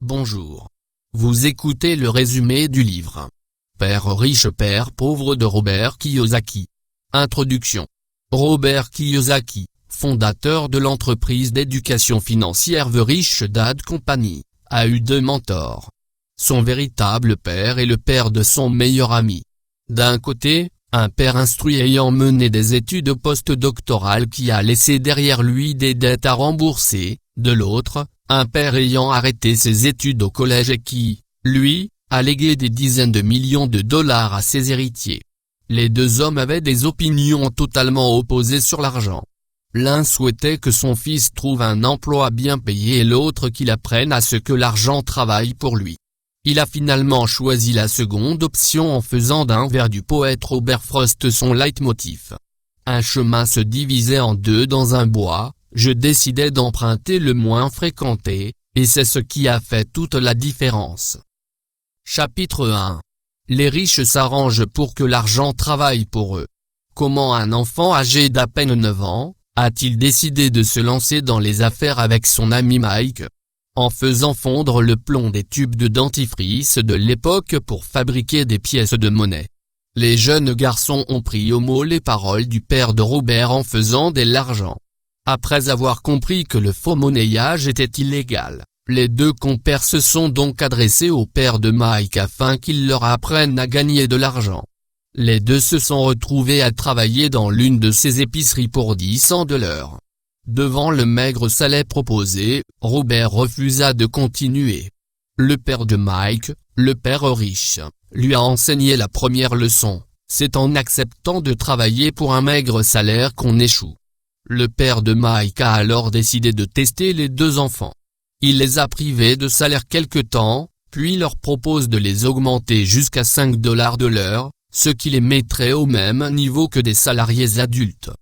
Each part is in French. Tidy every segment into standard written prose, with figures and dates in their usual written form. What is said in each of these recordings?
Bonjour. Vous écoutez le résumé du livre « Père riche, père pauvre » de Robert Kiyosaki. Introduction. Robert Kiyosaki, fondateur de l'entreprise d'éducation financière The Rich Dad Company, a eu deux mentors. Son véritable père est le père de son meilleur ami. D'un côté, un père instruit ayant mené des études post-doctorales qui a laissé derrière lui des dettes à rembourser, de l'autre, un père ayant arrêté ses études au collège et qui, lui, a légué des dizaines de millions de dollars à ses héritiers. Les deux hommes avaient des opinions totalement opposées sur l'argent. L'un souhaitait que son fils trouve un emploi bien payé et l'autre qu'il apprenne à ce que l'argent travaille pour lui. Il a finalement choisi la seconde option en faisant d'un vers du poète Robert Frost son leitmotiv. Un chemin se divisait en deux dans un bois, je décidai d'emprunter le moins fréquenté, et c'est ce qui a fait toute la différence. Chapitre 1. Les riches s'arrangent pour que l'argent travaille pour eux. Comment un enfant âgé d'à peine 9 ans, a-t-il décidé de se lancer dans les affaires avec son ami Mike? En faisant fondre le plomb des tubes de dentifrice de l'époque pour fabriquer des pièces de monnaie. Les jeunes garçons ont pris au mot les paroles du père de Robert en faisant de l'argent. Après avoir compris que le faux monnayage était illégal, les deux compères se sont donc adressés au père de Mike afin qu'il leur apprenne à gagner de l'argent. Les deux se sont retrouvés à travailler dans l'une de ces épiceries pour 10 cents $. Devant le maigre salaire proposé, Robert refusa de continuer. Le père de Mike, le père riche, lui a enseigné la première leçon, c'est en acceptant de travailler pour un maigre salaire qu'on échoue. Le père de Mike a alors décidé de tester les deux enfants. Il les a privés de salaire quelque temps, puis leur propose de les augmenter jusqu'à 5 $ de l'heure, ce qui les mettrait au même niveau que des salariés adultes.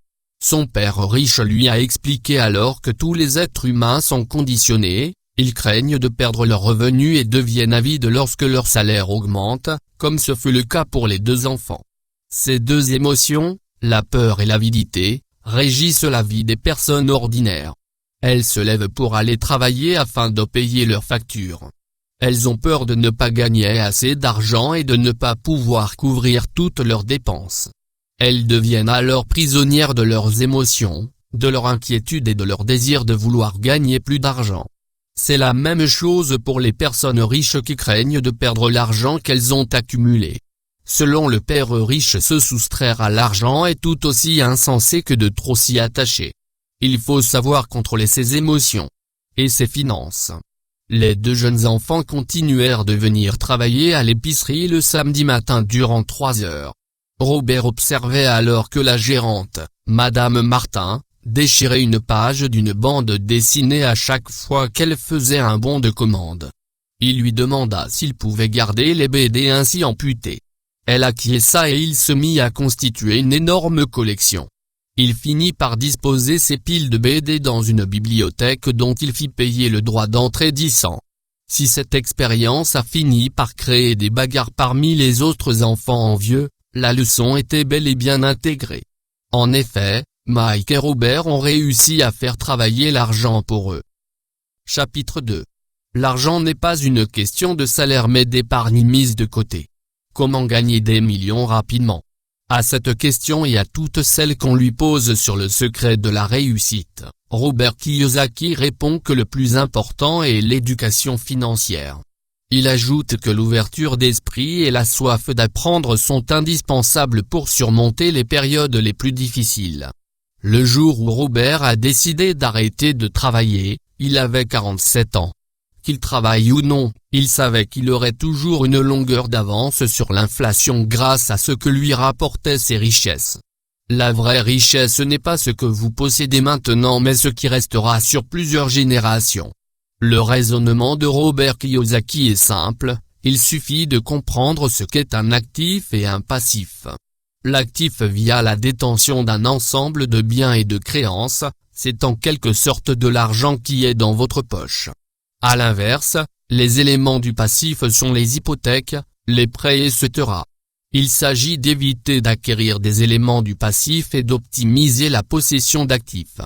Son père riche lui a expliqué alors que tous les êtres humains sont conditionnés, ils craignent de perdre leurs revenus et deviennent avides lorsque leur salaire augmente, comme ce fut le cas pour les deux enfants. Ces deux émotions, la peur et l'avidité, régissent la vie des personnes ordinaires. Elles se lèvent pour aller travailler afin de payer leurs factures. Elles ont peur de ne pas gagner assez d'argent et de ne pas pouvoir couvrir toutes leurs dépenses. Elles deviennent alors prisonnières de leurs émotions, de leur inquiétude et de leur désir de vouloir gagner plus d'argent. C'est la même chose pour les personnes riches qui craignent de perdre l'argent qu'elles ont accumulé. Selon le père riche, se soustraire à l'argent est tout aussi insensé que de trop s'y attacher. Il faut savoir contrôler ses émotions et ses finances. Les deux jeunes enfants continuèrent de venir travailler à l'épicerie le samedi matin durant 3 heures. Robert observait alors que la gérante, Madame Martin, déchirait une page d'une bande dessinée à chaque fois qu'elle faisait un bon de commande. Il lui demanda s'il pouvait garder les BD ainsi amputés. Elle acquiesça et il se mit à constituer une énorme collection. Il finit par disposer ses piles de BD dans une bibliothèque dont il fit payer le droit d'entrée 10 cents. Si cette expérience a fini par créer des bagarres parmi les autres enfants envieux, la leçon était bel et bien intégrée. En effet, Mike et Robert ont réussi à faire travailler l'argent pour eux. Chapitre 2. L'argent n'est pas une question de salaire mais d'épargne mise de côté. Comment gagner des millions rapidement? À cette question et à toutes celles qu'on lui pose sur le secret de la réussite, Robert Kiyosaki répond que le plus important est l'éducation financière. Il ajoute que l'ouverture d'esprit et la soif d'apprendre sont indispensables pour surmonter les périodes les plus difficiles. Le jour où Robert a décidé d'arrêter de travailler, il avait 47 ans. Qu'il travaille ou non, il savait qu'il aurait toujours une longueur d'avance sur l'inflation grâce à ce que lui rapportaient ses richesses. La vraie richesse n'est pas ce que vous possédez maintenant mais ce qui restera sur plusieurs générations. Le raisonnement de Robert Kiyosaki est simple, il suffit de comprendre ce qu'est un actif et un passif. L'actif via la détention d'un ensemble de biens et de créances, c'est en quelque sorte de l'argent qui est dans votre poche. À l'inverse, les éléments du passif sont les hypothèques, les prêts etc. Il s'agit d'éviter d'acquérir des éléments du passif et d'optimiser la possession d'actifs.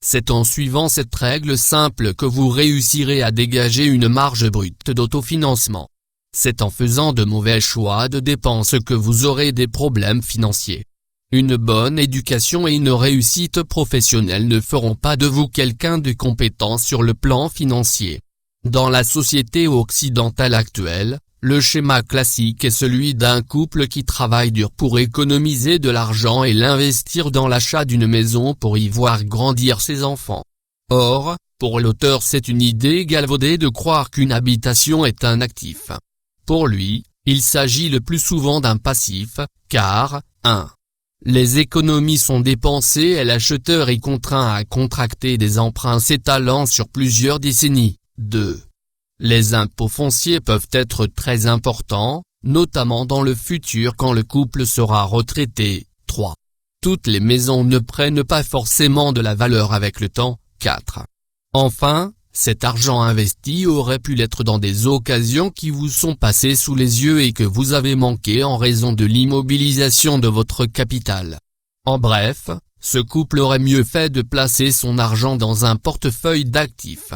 C'est en suivant cette règle simple que vous réussirez à dégager une marge brute d'autofinancement. C'est en faisant de mauvais choix de dépenses que vous aurez des problèmes financiers. Une bonne éducation et une réussite professionnelle ne feront pas de vous quelqu'un de compétent sur le plan financier. Dans la société occidentale actuelle, le schéma classique est celui d'un couple qui travaille dur pour économiser de l'argent et l'investir dans l'achat d'une maison pour y voir grandir ses enfants. Or, pour l'auteur c'est une idée galvaudée de croire qu'une habitation est un actif. Pour lui, il s'agit le plus souvent d'un passif, car, 1. Les économies sont dépensées et l'acheteur est contraint à contracter des emprunts s'étalant sur plusieurs décennies. 2. Les impôts fonciers peuvent être très importants, notamment dans le futur quand le couple sera retraité. 3. Toutes les maisons ne prennent pas forcément de la valeur avec le temps. 4. Enfin, cet argent investi aurait pu l'être dans des occasions qui vous sont passées sous les yeux et que vous avez manqué en raison de l'immobilisation de votre capital. En bref, ce couple aurait mieux fait de placer son argent dans un portefeuille d'actifs.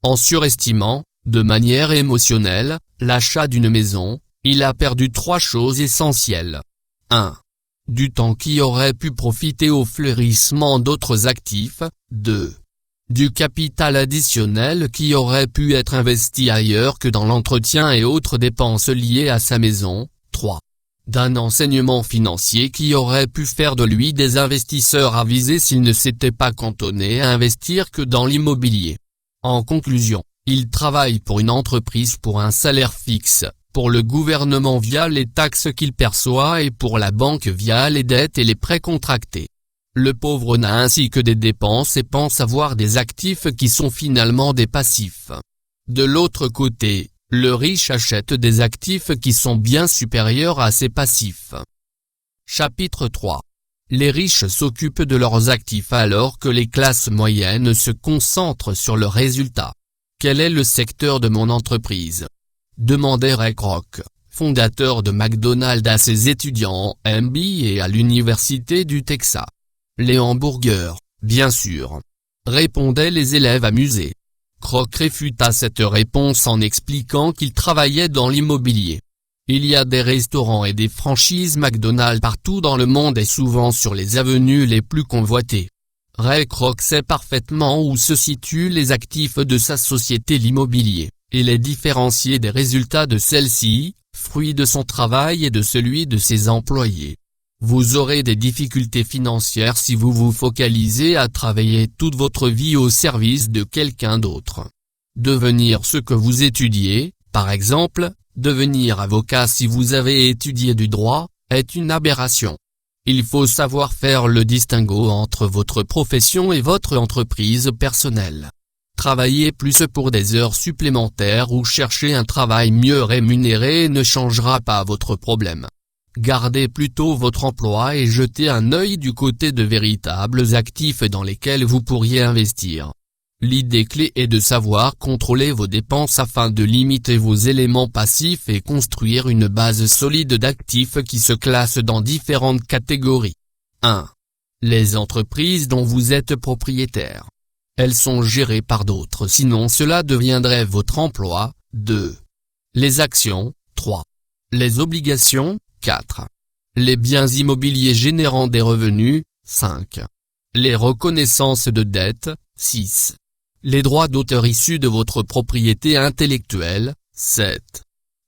En surestimant, de manière émotionnelle, l'achat d'une maison, il a perdu 3 choses essentielles. 1. Du temps qui aurait pu profiter au fleurissement d'autres actifs. 2. Du capital additionnel qui aurait pu être investi ailleurs que dans l'entretien et autres dépenses liées à sa maison. 3. D'un enseignement financier qui aurait pu faire de lui des investisseurs avisés s'il ne s'était pas cantonné à investir que dans l'immobilier. En conclusion, il travaille pour une entreprise pour un salaire fixe, pour le gouvernement via les taxes qu'il perçoit et pour la banque via les dettes et les prêts contractés. Le pauvre n'a ainsi que des dépenses et pense avoir des actifs qui sont finalement des passifs. De l'autre côté, le riche achète des actifs qui sont bien supérieurs à ses passifs. Chapitre 3. Les riches s'occupent de leurs actifs alors que les classes moyennes se concentrent sur le résultat. Quel est le secteur de mon entreprise? Demandait Ray Kroc, fondateur de McDonald's à ses étudiants en MBA à l'université du Texas. Les hamburgers, bien sûr. Répondaient les élèves amusés. Kroc réfuta cette réponse en expliquant qu'il travaillait dans l'immobilier. Il y a des restaurants et des franchises McDonald's partout dans le monde et souvent sur les avenues les plus convoitées. Ray Kroc sait parfaitement où se situent les actifs de sa société l'immobilier, et les différencier des résultats de celle-ci, fruit de son travail et de celui de ses employés. Vous aurez des difficultés financières si vous vous focalisez à travailler toute votre vie au service de quelqu'un d'autre. Devenir ce que vous étudiez, par exemple, devenir avocat si vous avez étudié du droit, est une aberration. Il faut savoir faire le distinguo entre votre profession et votre entreprise personnelle. Travailler plus pour des heures supplémentaires ou chercher un travail mieux rémunéré ne changera pas votre problème. Gardez plutôt votre emploi et jetez un œil du côté de véritables actifs dans lesquels vous pourriez investir. L'idée clé est de savoir contrôler vos dépenses afin de limiter vos éléments passifs et construire une base solide d'actifs qui se classent dans différentes catégories. 1. Les entreprises dont vous êtes propriétaire. Elles sont gérées par d'autres sinon cela deviendrait votre emploi. 2. Les actions. 3. Les obligations. 4. Les biens immobiliers générant des revenus. 5. Les reconnaissances de dettes. 6. Les droits d'auteur issus de votre propriété intellectuelle. 7.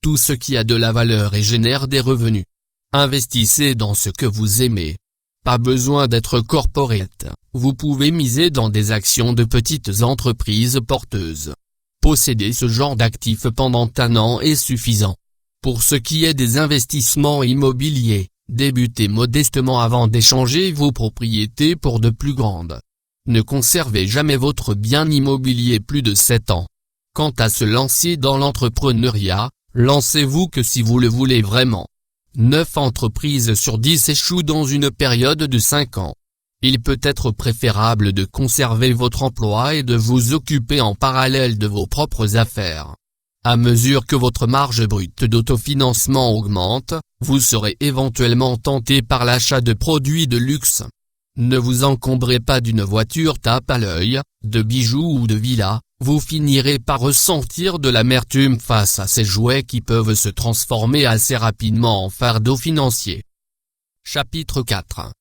Tout ce qui a de la valeur et génère des revenus. Investissez dans ce que vous aimez. Pas besoin d'être corporate, vous pouvez miser dans des actions de petites entreprises porteuses. Posséder ce genre d'actifs pendant un an est suffisant. Pour ce qui est des investissements immobiliers, débutez modestement avant d'échanger vos propriétés pour de plus grandes. Ne conservez jamais votre bien immobilier plus de 7 ans. Quant à se lancer dans l'entrepreneuriat, lancez-vous que si vous le voulez vraiment. 9 entreprises sur 10 échouent dans une période de 5 ans. Il peut être préférable de conserver votre emploi et de vous occuper en parallèle de vos propres affaires. À mesure que votre marge brute d'autofinancement augmente, vous serez éventuellement tenté par l'achat de produits de luxe. Ne vous encombrez pas d'une voiture tape à l'œil, de bijoux ou de villas, vous finirez par ressentir de l'amertume face à ces jouets qui peuvent se transformer assez rapidement en fardeau financier. Chapitre 4.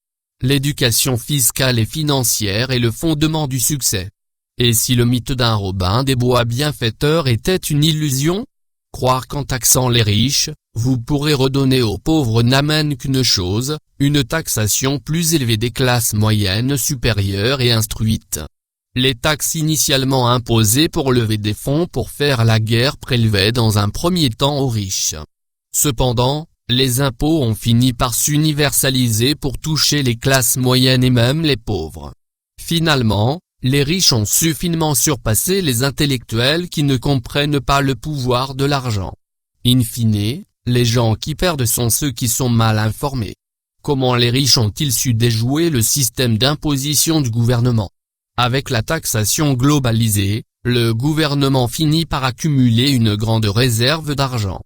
L'éducation fiscale et financière est le fondement du succès. Et si le mythe d'un Robin des Bois bienfaiteur était une illusion? Croire qu'en taxant les riches, vous pourrez redonner aux pauvres n'amène qu'une chose, une taxation plus élevée des classes moyennes supérieures et instruites. Les taxes initialement imposées pour lever des fonds pour faire la guerre prélevaient dans un premier temps aux riches. Cependant, les impôts ont fini par s'universaliser pour toucher les classes moyennes et même les pauvres. Finalement, les riches ont su finement surpasser les intellectuels qui ne comprennent pas le pouvoir de l'argent. In fine, les gens qui perdent sont ceux qui sont mal informés. Comment les riches ont-ils su déjouer le système d'imposition du gouvernement? Avec la taxation globalisée, le gouvernement finit par accumuler une grande réserve d'argent.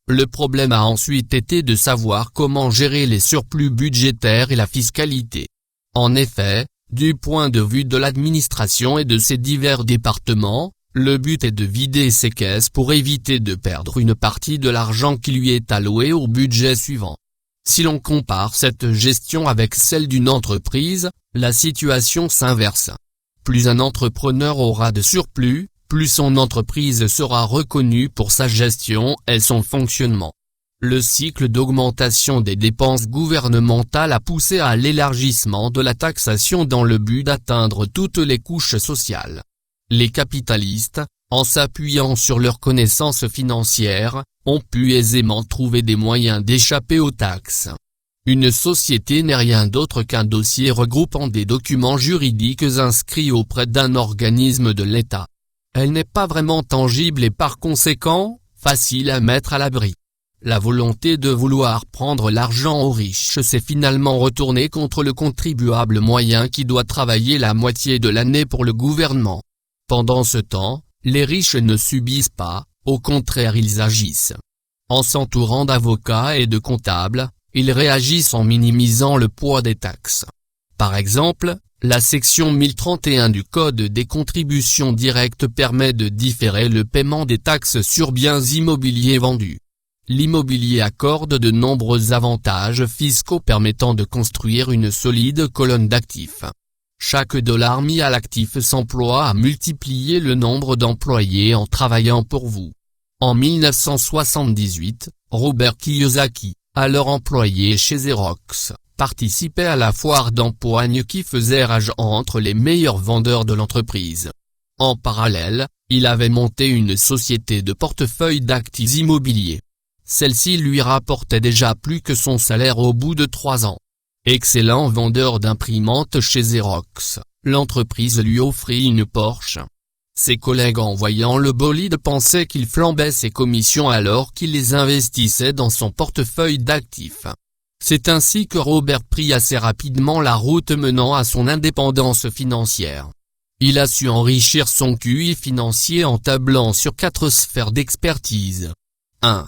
Le problème a ensuite été de savoir comment gérer les surplus budgétaires et la fiscalité. En effet, du point de vue de l'administration et de ses divers départements, le but est de vider ses caisses pour éviter de perdre une partie de l'argent qui lui est alloué au budget suivant. Si l'on compare cette gestion avec celle d'une entreprise, la situation s'inverse. Plus un entrepreneur aura de surplus, plus son entreprise sera reconnue pour sa gestion et son fonctionnement. Le cycle d'augmentation des dépenses gouvernementales a poussé à l'élargissement de la taxation dans le but d'atteindre toutes les couches sociales. Les capitalistes, en s'appuyant sur leurs connaissances financières, ont pu aisément trouver des moyens d'échapper aux taxes. Une société n'est rien d'autre qu'un dossier regroupant des documents juridiques inscrits auprès d'un organisme de l'État. Elle n'est pas vraiment tangible et par conséquent, facile à mettre à l'abri. La volonté de vouloir prendre l'argent aux riches s'est finalement retournée contre le contribuable moyen qui doit travailler la moitié de l'année pour le gouvernement. Pendant ce temps, les riches ne subissent pas, au contraire ils agissent. En s'entourant d'avocats et de comptables, ils réagissent en minimisant le poids des taxes. Par exemple, la section 1031 du Code des contributions directes permet de différer le paiement des taxes sur biens immobiliers vendus. L'immobilier accorde de nombreux avantages fiscaux permettant de construire une solide colonne d'actifs. Chaque dollar mis à l'actif s'emploie à multiplier le nombre d'employés en travaillant pour vous. En 1978, Robert Kiyosaki, alors employé chez Xerox, participait à la foire d'empoigne qui faisait rage entre les meilleurs vendeurs de l'entreprise. En parallèle, il avait monté une société de portefeuille d'actifs immobiliers. Celle-ci lui rapportait déjà plus que son salaire au bout de 3 ans. Excellent vendeur d'imprimantes chez Xerox, l'entreprise lui offrit une Porsche. Ses collègues en voyant le bolide pensaient qu'il flambait ses commissions alors qu'il les investissait dans son portefeuille d'actifs. C'est ainsi que Robert prit assez rapidement la route menant à son indépendance financière. Il a su enrichir son QI financier en tablant sur 4 sphères d'expertise. 1.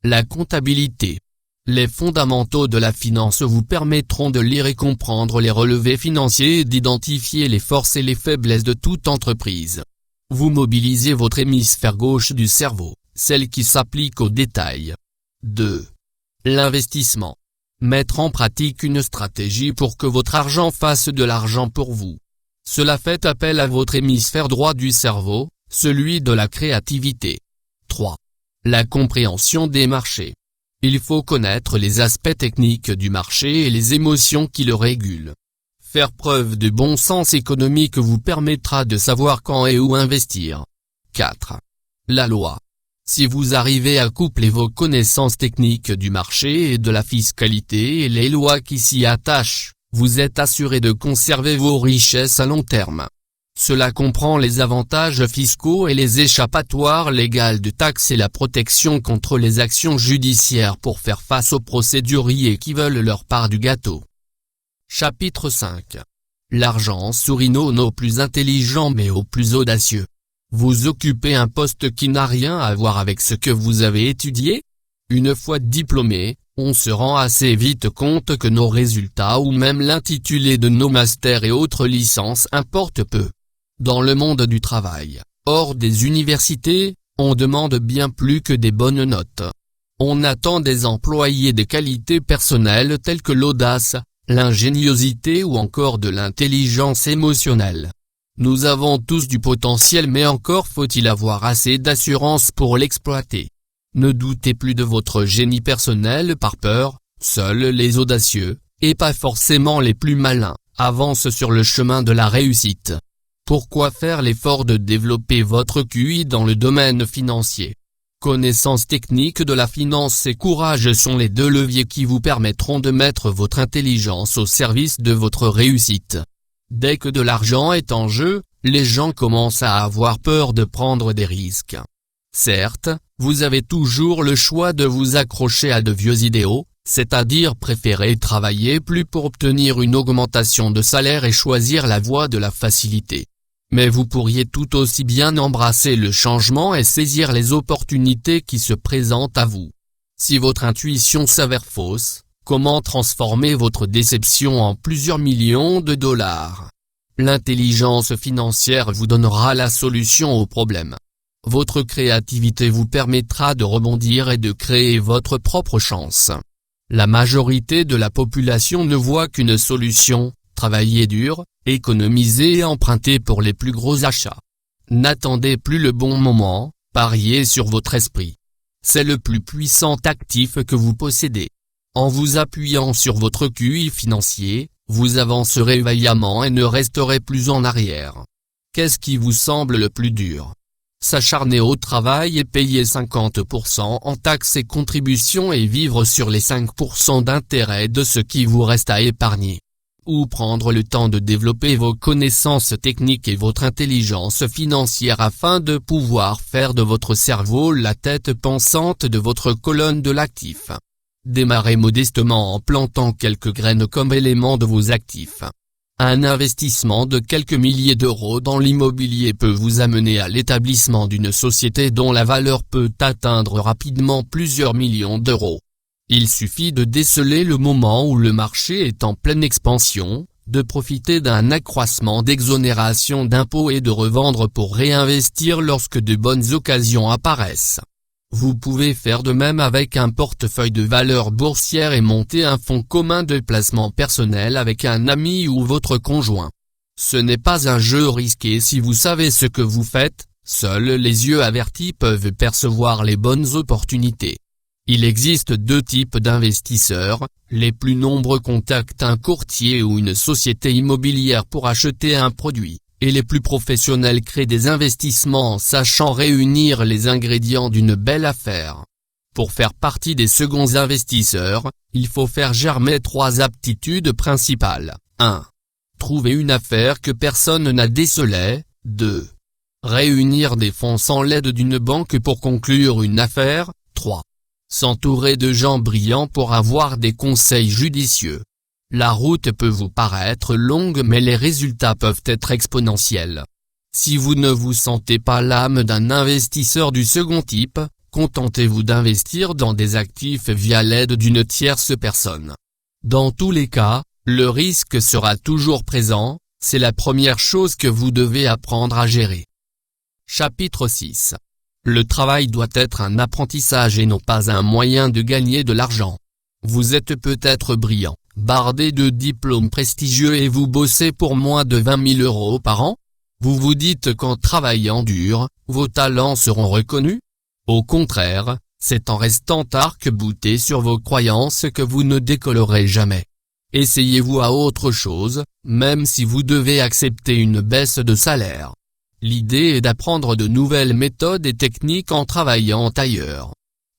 La comptabilité. Les fondamentaux de la finance vous permettront de lire et comprendre les relevés financiers et d'identifier les forces et les faiblesses de toute entreprise. Vous mobilisez votre hémisphère gauche du cerveau, celle qui s'applique aux détails. 2. L'investissement. Mettre en pratique une stratégie pour que votre argent fasse de l'argent pour vous. Cela fait appel à votre hémisphère droit du cerveau, celui de la créativité. 3. La compréhension des marchés. Il faut connaître les aspects techniques du marché et les émotions qui le régulent. Faire preuve de bon sens économique vous permettra de savoir quand et où investir. 4. La loi. Si vous arrivez à coupler vos connaissances techniques du marché et de la fiscalité et les lois qui s'y attachent, vous êtes assuré de conserver vos richesses à long terme. Cela comprend les avantages fiscaux et les échappatoires légales de taxes et la protection contre les actions judiciaires pour faire face aux procéduriers qui veulent leur part du gâteau. Chapitre 5. L'argent sourit non aux plus intelligents mais aux plus audacieux. Vous occupez un poste qui n'a rien à voir avec ce que vous avez étudié? Une fois diplômé, On se rend assez vite compte que nos résultats ou même l'intitulé de nos masters et autres licences importent peu. Dans le monde du travail, hors des universités, on demande bien plus que des bonnes notes. On attend des employés des qualités personnelles telles que l'audace, l'ingéniosité ou encore de l'intelligence émotionnelle. Nous avons tous du potentiel, mais encore faut-il avoir assez d'assurance pour l'exploiter. Ne doutez plus de votre génie personnel par peur, seuls les audacieux, et pas forcément les plus malins, avancent sur le chemin de la réussite. Pourquoi faire l'effort de développer votre QI dans le domaine financier? Connaissance technique de la finance et courage sont les deux leviers qui vous permettront de mettre votre intelligence au service de votre réussite. Dès que de l'argent est en jeu, les gens commencent à avoir peur de prendre des risques. Certes, vous avez toujours le choix de vous accrocher à de vieux idéaux, c'est-à-dire préférer travailler plus pour obtenir une augmentation de salaire et choisir la voie de la facilité. Mais vous pourriez tout aussi bien embrasser le changement et saisir les opportunités qui se présentent à vous. Si votre intuition s'avère fausse, comment transformer votre déception en plusieurs millions de dollars? L'intelligence financière vous donnera la solution au problème. Votre créativité vous permettra de rebondir et de créer votre propre chance. La majorité de la population ne voit qu'une solution: travailler dur, économiser et emprunter pour les plus gros achats. N'attendez plus le bon moment, pariez sur votre esprit. C'est le plus puissant actif que vous possédez. En vous appuyant sur votre QI financier, vous avancerez vaillamment et ne resterez plus en arrière. Qu'est-ce qui vous semble le plus dur? S'acharner au travail et payer 50% en taxes et contributions et vivre sur les 5% d'intérêt de ce qui vous reste à épargner? Ou prendre le temps de développer vos connaissances techniques et votre intelligence financière afin de pouvoir faire de votre cerveau la tête pensante de votre colonne de l'actif? Démarrez modestement en plantant quelques graines comme élément de vos actifs. Un investissement de quelques milliers d'euros dans l'immobilier peut vous amener à l'établissement d'une société dont la valeur peut atteindre rapidement plusieurs millions d'euros. Il suffit de déceler le moment où le marché est en pleine expansion, de profiter d'un accroissement d'exonération d'impôts et de revendre pour réinvestir lorsque de bonnes occasions apparaissent. Vous pouvez faire de même avec un portefeuille de valeurs boursières et monter un fonds commun de placement personnel avec un ami ou votre conjoint. Ce n'est pas un jeu risqué si vous savez ce que vous faites, seuls les yeux avertis peuvent percevoir les bonnes opportunités. Il existe deux types d'investisseurs: les plus nombreux contactent un courtier ou une société immobilière pour acheter un produit, et les plus professionnels créent des investissements en sachant réunir les ingrédients d'une belle affaire. Pour faire partie des seconds investisseurs, il faut faire germer 3 aptitudes principales. 1. Trouver une affaire que personne n'a décelée. 2. Réunir des fonds sans l'aide d'une banque pour conclure une affaire. 3. S'entourer de gens brillants pour avoir des conseils judicieux. La route peut vous paraître longue mais les résultats peuvent être exponentiels. Si vous ne vous sentez pas l'âme d'un investisseur du second type, contentez-vous d'investir dans des actifs via l'aide d'une tierce personne. Dans tous les cas, le risque sera toujours présent, c'est la première chose que vous devez apprendre à gérer. Chapitre 6. Le travail doit être un apprentissage et non pas un moyen de gagner de l'argent. Vous êtes peut-être brillant, bardé de diplômes prestigieux et vous bossez pour moins de 20 000 euros par an? Vous vous dites qu'en travaillant dur, vos talents seront reconnus? Au contraire, c'est en restant arc-bouté sur vos croyances que vous ne décollerez jamais. Essayez-vous à autre chose, même si vous devez accepter une baisse de salaire. L'idée est d'apprendre de nouvelles méthodes et techniques en travaillant ailleurs.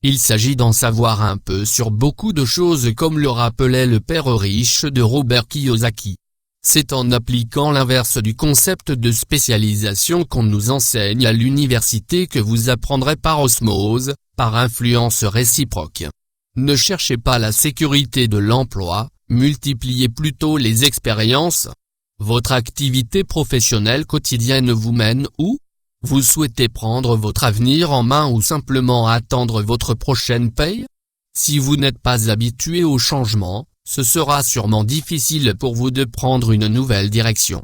Il s'agit d'en savoir un peu sur beaucoup de choses comme le rappelait le père riche de Robert Kiyosaki. C'est en appliquant l'inverse du concept de spécialisation qu'on nous enseigne à l'université que vous apprendrez par osmose, par influence réciproque. Ne cherchez pas la sécurité de l'emploi, multipliez plutôt les expériences. Votre activité professionnelle quotidienne vous mène où? Vous souhaitez prendre votre avenir en main ou simplement attendre votre prochaine paye? Si vous n'êtes pas habitué au changement, ce sera sûrement difficile pour vous de prendre une nouvelle direction.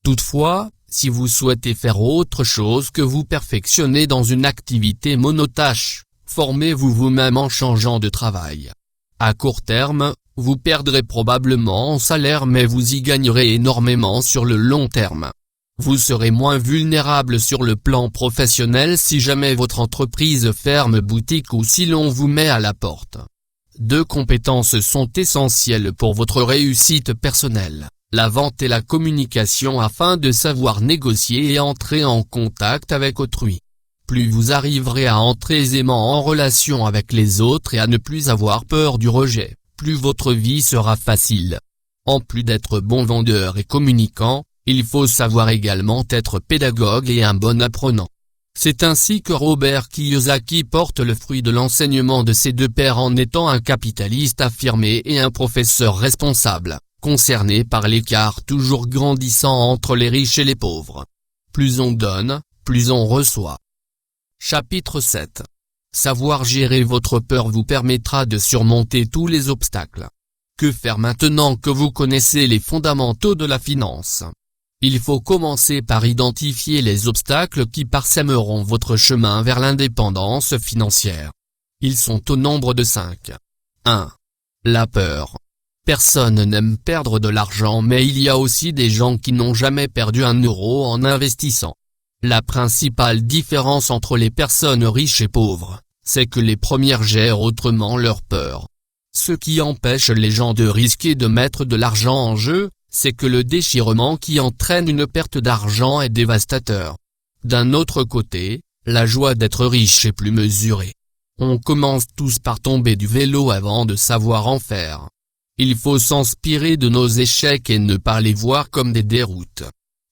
Toutefois, si vous souhaitez faire autre chose que vous perfectionner dans une activité monotâche, formez-vous vous-même en changeant de travail. À court terme, vous perdrez probablement en salaire mais vous y gagnerez énormément sur le long terme. Vous serez moins vulnérable sur le plan professionnel si jamais votre entreprise ferme boutique ou si l'on vous met à la porte. 2 compétences sont essentielles pour votre réussite personnelle, la vente et la communication afin de savoir négocier et entrer en contact avec autrui. Plus vous arriverez à entrer aisément en relation avec les autres et à ne plus avoir peur du rejet, plus votre vie sera facile. En plus d'être bon vendeur et communicant, il faut savoir également être pédagogue et un bon apprenant. C'est ainsi que Robert Kiyosaki porte le fruit de l'enseignement de ses 2 pères en étant un capitaliste affirmé et un professeur responsable, concerné par l'écart toujours grandissant entre les riches et les pauvres. Plus on donne, plus on reçoit. Chapitre 7. Savoir gérer votre peur vous permettra de surmonter tous les obstacles. Que faire maintenant que vous connaissez les fondamentaux de la finance ? Il faut commencer par identifier les obstacles qui parsèmeront votre chemin vers l'indépendance financière. Ils sont au nombre de 5. 1. La peur. Personne n'aime perdre de l'argent mais il y a aussi des gens qui n'ont jamais perdu un euro en investissant. La principale différence entre les personnes riches et pauvres, c'est que les premières gèrent autrement leur peur. Ce qui empêche les gens de risquer de mettre de l'argent en jeu, c'est que le déchirement qui entraîne une perte d'argent est dévastateur. D'un autre côté, la joie d'être riche est plus mesurée. On commence tous par tomber du vélo avant de savoir en faire. Il faut s'inspirer de nos échecs et ne pas les voir comme des déroutes.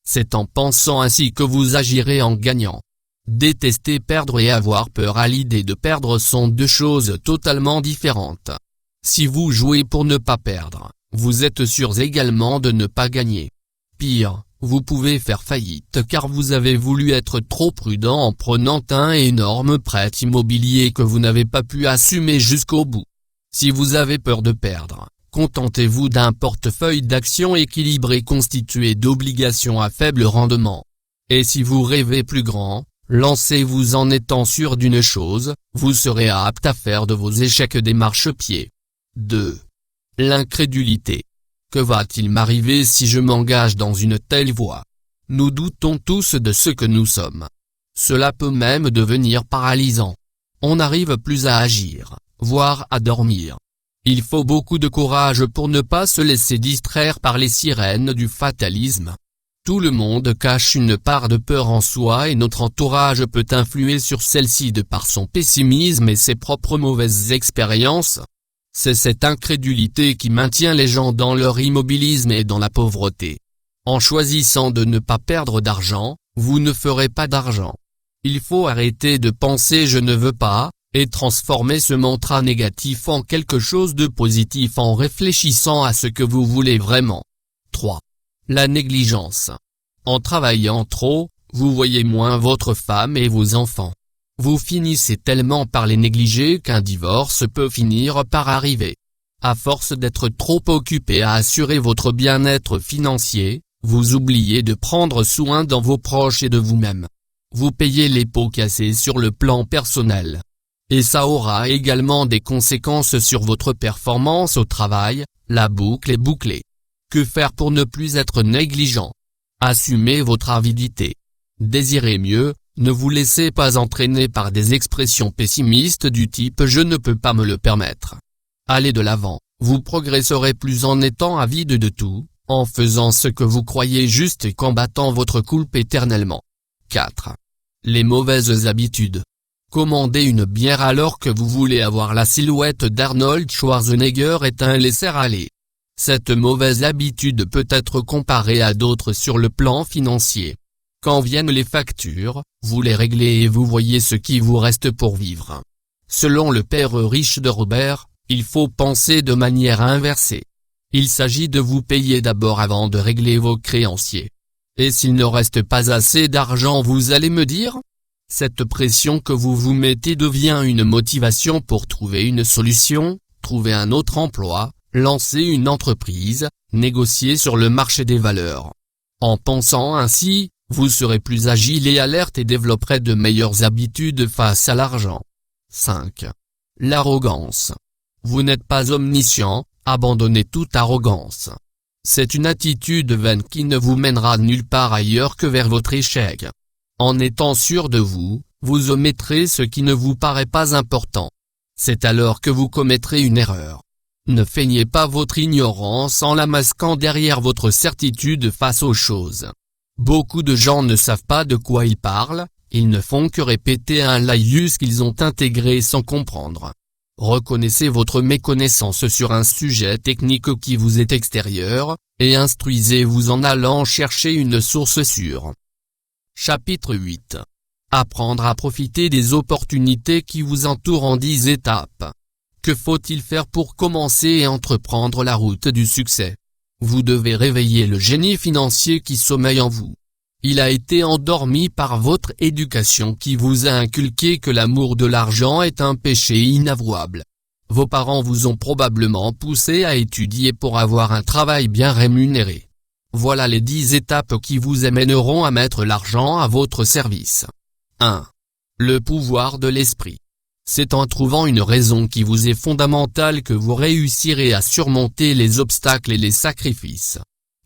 C'est en pensant ainsi que vous agirez en gagnant. Détester perdre et avoir peur à l'idée de perdre sont 2 choses totalement différentes. Si vous jouez pour ne pas perdre, vous êtes sûr également de ne pas gagner. Pire, vous pouvez faire faillite car vous avez voulu être trop prudent en prenant un énorme prêt immobilier que vous n'avez pas pu assumer jusqu'au bout. Si vous avez peur de perdre, contentez-vous d'un portefeuille d'actions équilibré constitué d'obligations à faible rendement. Et si vous rêvez plus grand, lancez-vous en étant sûr d'une chose, vous serez apte à faire de vos échecs des marchepieds. 2. L'incrédulité. Que va-t-il m'arriver si je m'engage dans une telle voie ? Nous doutons tous de ce que nous sommes. Cela peut même devenir paralysant. On n'arrive plus à agir, voire à dormir. Il faut beaucoup de courage pour ne pas se laisser distraire par les sirènes du fatalisme. Tout le monde cache une part de peur en soi et notre entourage peut influer sur celle-ci de par son pessimisme et ses propres mauvaises expériences. C'est cette incrédulité qui maintient les gens dans leur immobilisme et dans la pauvreté. En choisissant de ne pas perdre d'argent, vous ne ferez pas d'argent. Il faut arrêter de penser « je ne veux pas » et transformer ce mantra négatif en quelque chose de positif en réfléchissant à ce que vous voulez vraiment. 3. La négligence. En travaillant trop, vous voyez moins votre femme et vos enfants. Vous finissez tellement par les négliger qu'un divorce peut finir par arriver. À force d'être trop occupé à assurer votre bien-être financier, vous oubliez de prendre soin de vos proches et de vous-même. Vous payez les pots cassés sur le plan personnel. Et ça aura également des conséquences sur votre performance au travail, la boucle est bouclée. Que faire pour ne plus être négligent ? Assumez votre avidité. Désirez mieux, ne vous laissez pas entraîner par des expressions pessimistes du type « je ne peux pas me le permettre ». Allez de l'avant, vous progresserez plus en étant avide de tout, en faisant ce que vous croyez juste et combattant votre coulpe éternellement. 4. Les mauvaises habitudes. Commander une bière alors que vous voulez avoir la silhouette d'Arnold Schwarzenegger est un laisser-aller. Cette mauvaise habitude peut être comparée à d'autres sur le plan financier. Quand viennent les factures, vous les réglez et vous voyez ce qui vous reste pour vivre. Selon le père riche de Robert, il faut penser de manière inversée. Il s'agit de vous payer d'abord avant de régler vos créanciers. Et s'il ne reste pas assez d'argent, vous allez me dire ? Cette pression que vous vous mettez devient une motivation pour trouver une solution, trouver un autre emploi, lancer une entreprise, négocier sur le marché des valeurs. En pensant ainsi, vous serez plus agile et alerte et développerez de meilleures habitudes face à l'argent. 5. L'arrogance. Vous n'êtes pas omniscient, abandonnez toute arrogance. C'est une attitude vaine qui ne vous mènera nulle part ailleurs que vers votre échec. En étant sûr de vous, vous omettrez ce qui ne vous paraît pas important. C'est alors que vous commettrez une erreur. Ne feignez pas votre ignorance en la masquant derrière votre certitude face aux choses. Beaucoup de gens ne savent pas de quoi ils parlent, ils ne font que répéter un laïus qu'ils ont intégré sans comprendre. Reconnaissez votre méconnaissance sur un sujet technique qui vous est extérieur, et instruisez-vous en allant chercher une source sûre. Chapitre 8. Apprendre à profiter des opportunités qui vous entourent en 10 étapes. Que faut-il faire pour commencer et entreprendre la route du succès? Vous devez réveiller le génie financier qui sommeille en vous. Il a été endormi par votre éducation qui vous a inculqué que l'amour de l'argent est un péché inavouable. Vos parents vous ont probablement poussé à étudier pour avoir un travail bien rémunéré. Voilà les 10 étapes qui vous amèneront à mettre l'argent à votre service. 1. Le pouvoir de l'esprit. C'est en trouvant une raison qui vous est fondamentale que vous réussirez à surmonter les obstacles et les sacrifices.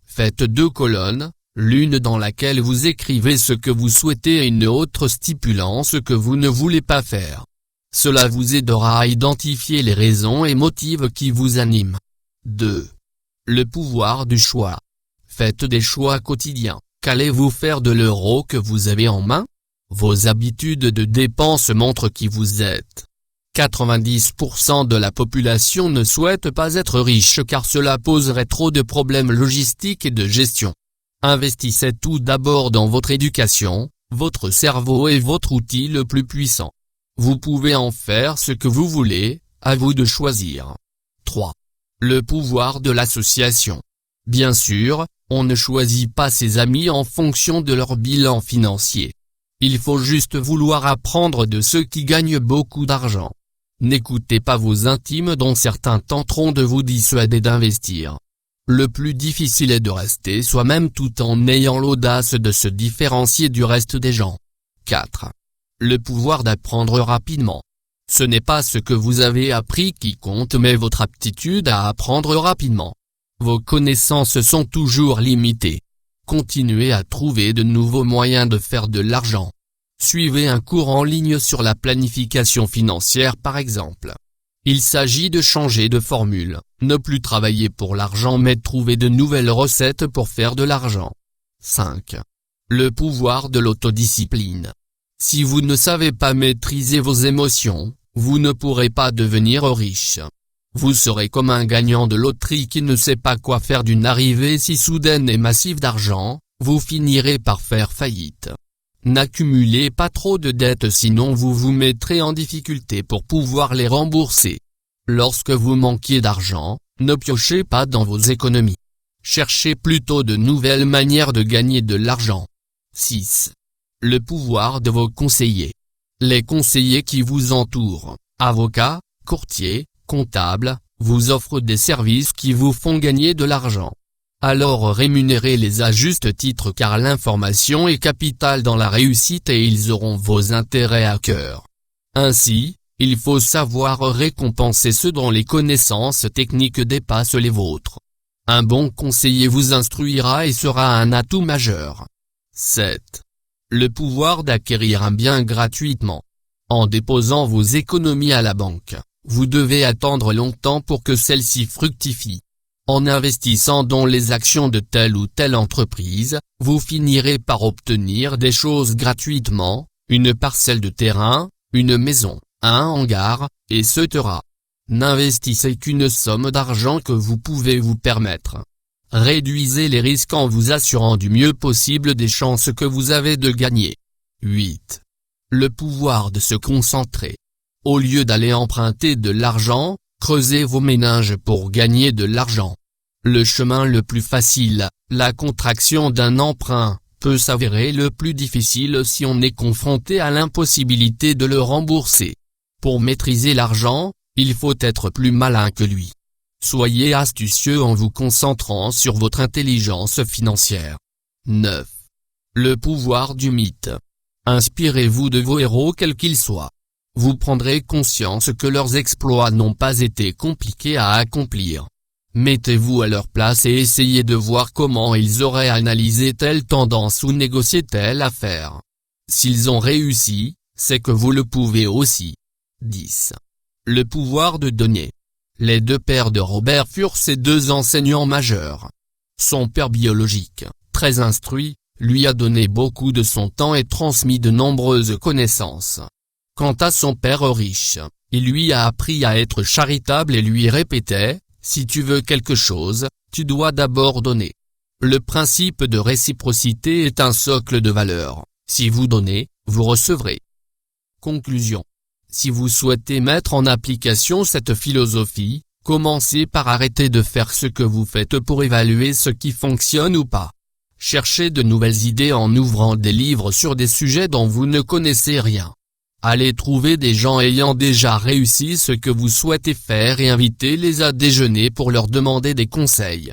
Faites 2 colonnes, l'une dans laquelle vous écrivez ce que vous souhaitez et une autre stipulant ce que vous ne voulez pas faire. Cela vous aidera à identifier les raisons et motifs qui vous animent. 2. Le pouvoir du choix. Faites des choix quotidiens. Qu'allez-vous faire de l'euro que vous avez en main? Vos habitudes de dépenses montrent qui vous êtes. 90% de la population ne souhaite pas être riche car cela poserait trop de problèmes logistiques et de gestion. Investissez tout d'abord dans votre éducation, votre cerveau est votre outil le plus puissant. Vous pouvez en faire ce que vous voulez, à vous de choisir. 3. Le pouvoir de l'association. Bien sûr, on ne choisit pas ses amis en fonction de leur bilan financier. Il faut juste vouloir apprendre de ceux qui gagnent beaucoup d'argent. N'écoutez pas vos intimes dont certains tenteront de vous dissuader d'investir. Le plus difficile est de rester soi-même tout en ayant l'audace de se différencier du reste des gens. 4. Le pouvoir d'apprendre rapidement. Ce n'est pas ce que vous avez appris qui compte mais votre aptitude à apprendre rapidement. Vos connaissances sont toujours limitées. Continuez à trouver de nouveaux moyens de faire de l'argent. Suivez un cours en ligne sur la planification financière par exemple. Il s'agit de changer de formule, ne plus travailler pour l'argent mais trouver de nouvelles recettes pour faire de l'argent. 5. Le pouvoir de l'autodiscipline. Si vous ne savez pas maîtriser vos émotions, vous ne pourrez pas devenir riche. Vous serez comme un gagnant de loterie qui ne sait pas quoi faire d'une arrivée si soudaine et massive d'argent, vous finirez par faire faillite. N'accumulez pas trop de dettes sinon vous vous mettrez en difficulté pour pouvoir les rembourser. Lorsque vous manquiez d'argent, ne piochez pas dans vos économies. Cherchez plutôt de nouvelles manières de gagner de l'argent. 6. Le pouvoir de vos conseillers. Les conseillers qui vous entourent, avocats, courtiers, comptables, vous offrent des services qui vous font gagner de l'argent. Alors rémunérez-les à juste titre car l'information est capitale dans la réussite et ils auront vos intérêts à cœur. Ainsi, il faut savoir récompenser ceux dont les connaissances techniques dépassent les vôtres. Un bon conseiller vous instruira et sera un atout majeur. 7. Le pouvoir d'acquérir un bien gratuitement. En déposant vos économies à la banque, vous devez attendre longtemps pour que celles-ci fructifient. En investissant dans les actions de telle ou telle entreprise, vous finirez par obtenir des choses gratuitement, une parcelle de terrain, une maison, un hangar, etc. N'investissez qu'une somme d'argent que vous pouvez vous permettre. Réduisez les risques en vous assurant du mieux possible des chances que vous avez de gagner. 8. Le pouvoir de se concentrer. Au lieu d'aller emprunter de l'argent, creusez vos méninges pour gagner de l'argent. Le chemin le plus facile, la contraction d'un emprunt, peut s'avérer le plus difficile si on est confronté à l'impossibilité de le rembourser. Pour maîtriser l'argent, il faut être plus malin que lui. Soyez astucieux en vous concentrant sur votre intelligence financière. 9. Le pouvoir du mythe. Inspirez-vous de vos héros quels qu'ils soient. Vous prendrez conscience que leurs exploits n'ont pas été compliqués à accomplir. Mettez-vous à leur place et essayez de voir comment ils auraient analysé telle tendance ou négocié telle affaire. S'ils ont réussi, c'est que vous le pouvez aussi. 10. Le pouvoir de donner. Les deux pères de Robert furent ses deux enseignants majeurs. Son père biologique, très instruit, lui a donné beaucoup de son temps et transmis de nombreuses connaissances. Quant à son père riche, il lui a appris à être charitable et lui répétait, « Si tu veux quelque chose, tu dois d'abord donner ». Le principe de réciprocité est un socle de valeur. Si vous donnez, vous recevrez. Conclusion. Si vous souhaitez mettre en application cette philosophie, commencez par arrêter de faire ce que vous faites pour évaluer ce qui fonctionne ou pas. Cherchez de nouvelles idées en ouvrant des livres sur des sujets dont vous ne connaissez rien. Allez trouver des gens ayant déjà réussi ce que vous souhaitez faire et invitez-les à déjeuner pour leur demander des conseils.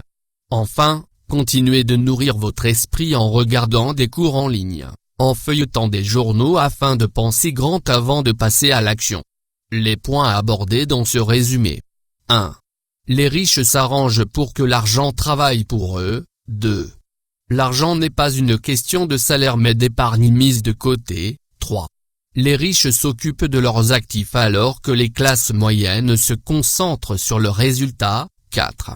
Enfin, continuez de nourrir votre esprit en regardant des cours en ligne, en feuilletant des journaux afin de penser grand avant de passer à l'action. Les points abordés dans ce résumé. 1. Les riches s'arrangent pour que l'argent travaille pour eux. 2. L'argent n'est pas une question de salaire mais d'épargne mise de côté. 3. Les riches s'occupent de leurs actifs alors que les classes moyennes se concentrent sur le résultat. 4.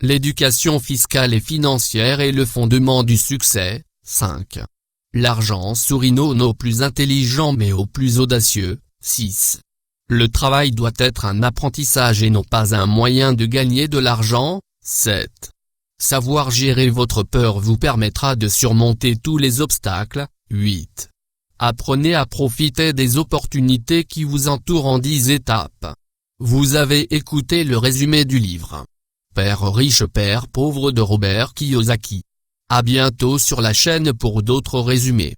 L'éducation fiscale et financière est le fondement du succès. 5. L'argent sourit non aux plus intelligents mais aux plus audacieux. 6. Le travail doit être un apprentissage et non pas un moyen de gagner de l'argent. 7. Savoir gérer votre peur vous permettra de surmonter tous les obstacles. 8. Apprenez à profiter des opportunités qui vous entourent en 10 étapes. Vous avez écouté le résumé du livre « Père riche, père pauvre » de Robert Kiyosaki. À bientôt sur la chaîne pour d'autres résumés.